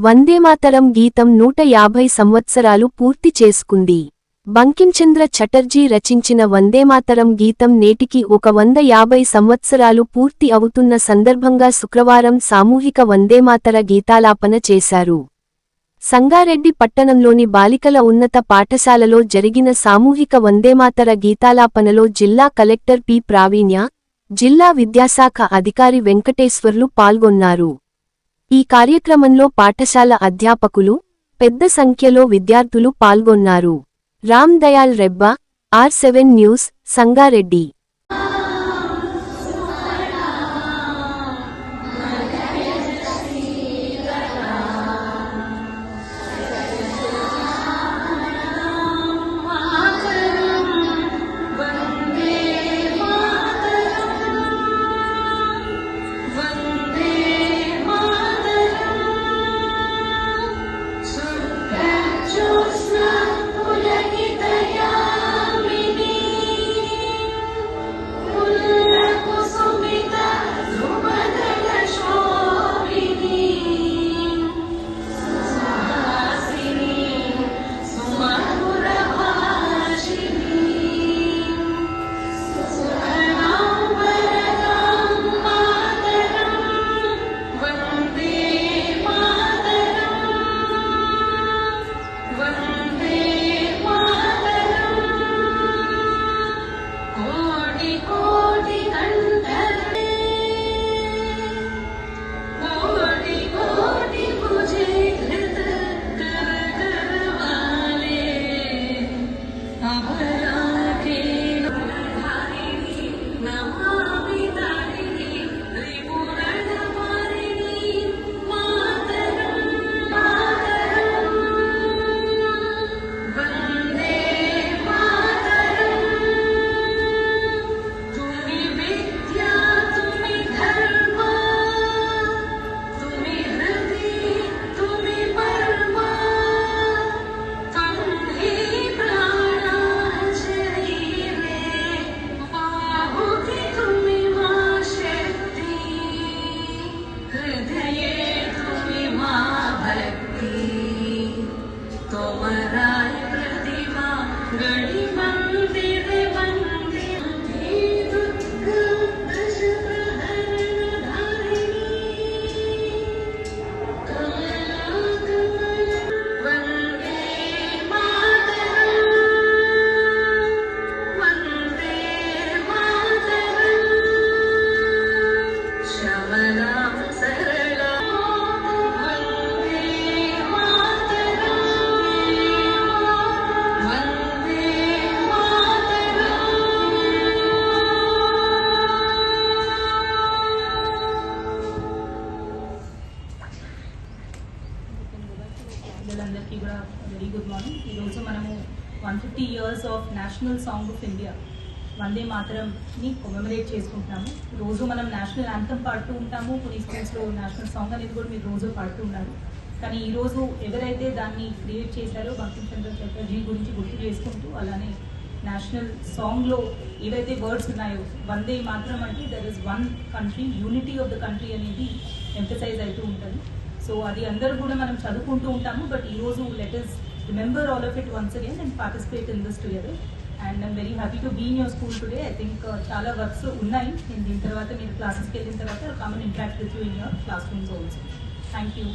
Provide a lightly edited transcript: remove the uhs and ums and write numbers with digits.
వందేమాతరం గీతం 150 సంవత్సరాలు పూర్తి చేసుకుంది. బంకించంద్ర చటర్జీ రచించిన వందేమాతరం గీతం నేటికి 150 సంవత్సరాలు పూర్తి అవుతున్న సందర్భంగా శుక్రవారం సామూహిక వందేమాతర గీతాలాపన చేశారు. సంగారెడ్డి పట్టణంలోని బాలికల ఉన్నత పాఠశాలలో జరిగిన సామూహిక వందేమాతర గీతాలాపనలో జిల్లా కలెక్టర్ పి. ప్రావీణ్య, జిల్లా విద్యాశాఖ అధికారి వెంకటేశ్వర్లు పాల్గొన్నారు. ఈ కార్యక్రమంలో పాఠశాల అధ్యాపకులు, పెద్ద సంఖ్యలో విద్యార్థులు పాల్గొన్నారు. Ram Dayal Rebba, R7 news, Sangareddy. అందరికీ కూడా వెరీ గుడ్ మార్నింగ్. ఈరోజు మనము 150 years of national song of India Vande మాతరంని కొమెమరేట్ చేసుకుంటున్నాము. రోజు మనం నేషనల్ యాంథమ్ పాడుతూ ఉంటాము, కొన్ని స్కూల్స్లో నేషనల్ సాంగ్ అనేది కూడా మీరు రోజు పాడుతూ ఉన్నారు. కానీ ఈరోజు ఎవరైతే దాన్ని క్రియేట్ చేశారో బంకించంద్ర చటర్జీ గురించి గుర్తు చేసుకుంటూ, అలానే నేషనల్ సాంగ్లో ఏవైతే వర్డ్స్ ఉన్నాయో వందే మాతరం అంటే there is one country, unity of the country అనేది ఎంఫసైజ్ అవుతూ ఉంటుంది. సో అది అందరూ కూడా మనం చదువుకుంటూ ఉంటాము. బట్ ఈరోజు let us remember all of it once again and participate in this together. And I'm very happy to be in your school today. I think చాలా వర్క్స్ ఉన్నాయి. నేను దీని తర్వాత మీరు క్లాసెస్కి వెళ్ళిన తర్వాత come and interact with you in your classrooms also. Thank you.